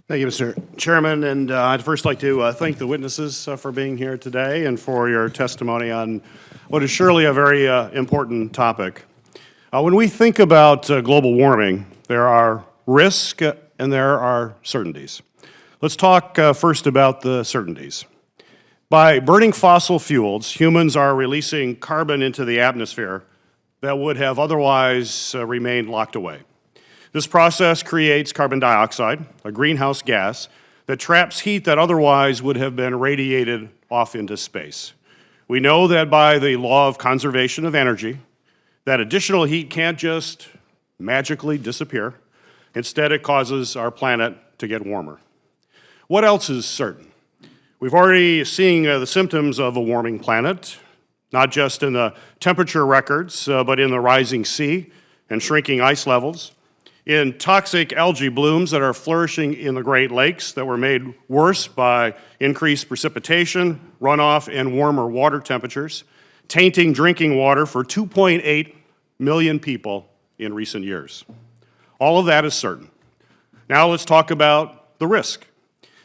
Thank you, Mr. Chairman, and I'd first like to thank the witnesses for being here today and for your testimony on what is surely a very important topic. When we think about global warming, there are risks and there are certainties. Let's talk first about the certainties. By burning fossil fuels, humans are releasing carbon into the atmosphere that would have otherwise remained locked away. This process creates carbon dioxide, a greenhouse gas, that traps heat that otherwise would have been radiated off into space. We know that by the law of conservation of energy, that additional heat can't just magically disappear. Instead, it causes our planet to get warmer. What else is certain? We've already seen the symptoms of a warming planet, not just in the temperature records, but in the rising sea and shrinking ice levels, in toxic algae blooms that are flourishing in the Great Lakes that were made worse by increased precipitation, runoff, and warmer water temperatures, tainting drinking water for 2.8 million people in recent years. All of that is certain. Now let's talk about the risk.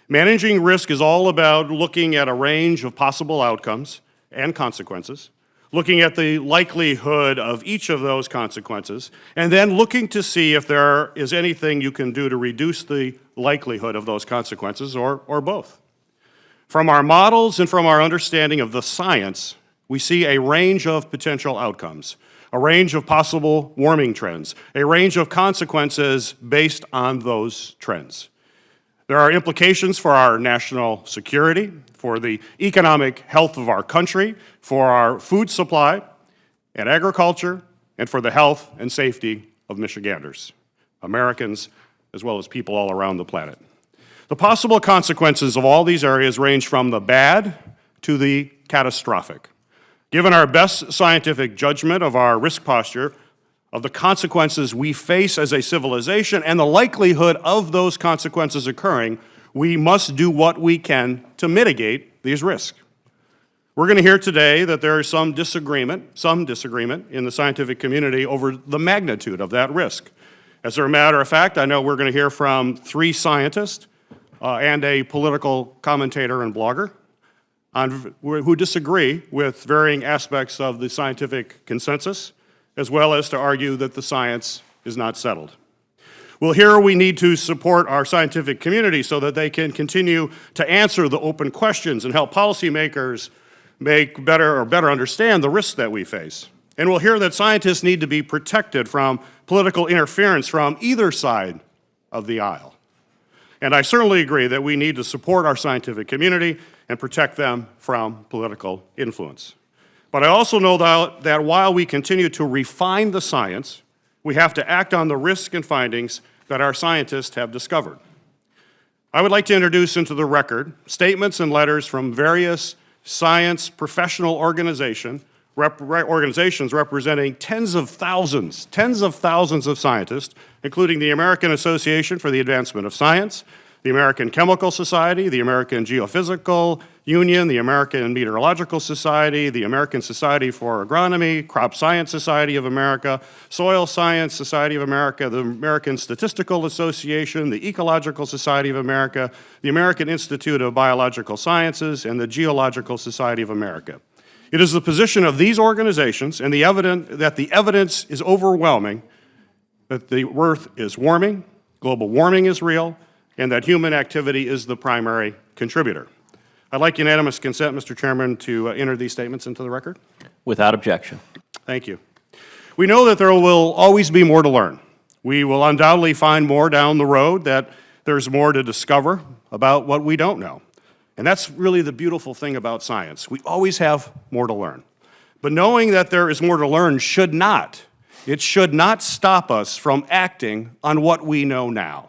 Managing risk is all about looking at a range of possible outcomes and consequences, looking at the likelihood of each of those consequences, and then looking to see if there is anything you can do to reduce the likelihood of those consequences, or both. From our models and from our understanding of the science, we see a range of potential outcomes, a range of possible warming trends, a range of consequences based on those trends. There are implications for our national security, for the economic health of our country, for our food supply and agriculture, and for the health and safety of Michiganders, Americans, as well as people all around the planet. The possible consequences of all these areas range from the bad to the catastrophic. Given our best scientific judgment of our risk posture, of the consequences we face as a civilization, and the likelihood of those consequences occurring, we must do what we can to mitigate these risks. We're going to hear today that there is some disagreement in the scientific community over the magnitude of that risk. As a matter of fact, I know we're going to hear from 3 scientists and a political commentator and blogger who disagree with varying aspects of the scientific consensus, as well as to argue that the science is not settled. Well, here we need to support our scientific community so that they can continue to answer the open questions and help policymakers make better understand the risks that we face. And we'll hear that scientists need to be protected from political interference from either side of the aisle. And I certainly agree that we need to support our scientific community and protect them from political influence. But I also know that while we continue to refine the science, we have to act on the risks and findings that our scientists have discovered. I would like to introduce into the record statements and letters from various science professional organizations representing tens of thousands of scientists, including the American Association for the Advancement of Science, the American Chemical Society, the American Geophysical Union, the American Meteorological Society, the American Society for Agronomy, Crop Science Society of America, Soil Science Society of America, the American Statistical Association, the Ecological Society of America, the American Institute of Biological Sciences, and the Geological Society of America. It is the position of these organizations and that the evidence is overwhelming that the Earth is warming, global warming is real, and that human activity is the primary contributor. I'd like unanimous consent, Mr. Chairman, to enter these statements into the record. Without objection. Thank you. We know that there will always be more to learn. We will undoubtedly find more down the road, that there's more to discover about what we don't know. And that's really the beautiful thing about science. We always have more to learn. But knowing that there is more to learn should not stop us from acting on what we know now.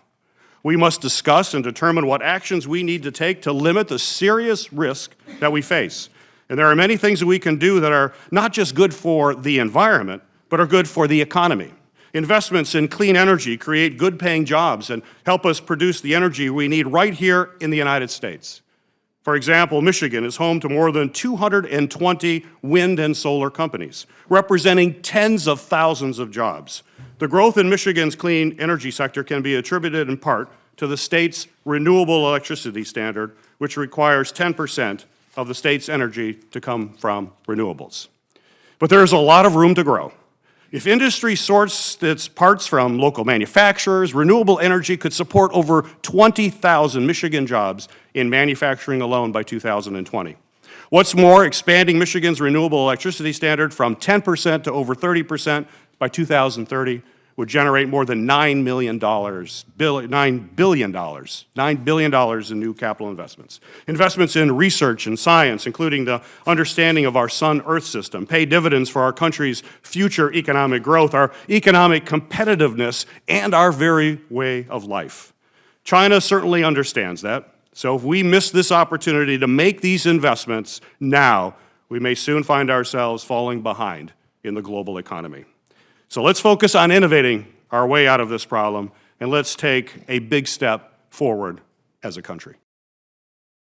We must discuss and determine what actions we need to take to limit the serious risk that we face. And there are many things that we can do that are not just good for the environment, but are good for the economy. Investments in clean energy create good-paying jobs and help us produce the energy we need right here in the United States. For example, Michigan is home to more than 220 wind and solar companies, representing tens of thousands of jobs. The growth in Michigan's clean energy sector can be attributed in part to the state's renewable electricity standard, which requires 10% of the state's energy to come from renewables. But there's a lot of room to grow. If industry sourced its parts from local manufacturers, renewable energy could support over 20,000 Michigan jobs in manufacturing alone by 2020. What's more, expanding Michigan's renewable electricity standard from 10% to over 30% by 2030 would generate more than $9 billion in new capital investments. Investments in research and science, including the understanding of our sun-earth system, pay dividends for our country's future economic growth, our economic competitiveness, and our very way of life. China certainly understands that. So if we miss this opportunity to make these investments now, we may soon find ourselves falling behind in the global economy. So let's focus on innovating our way out of this problem, and let's take a big step forward as a country.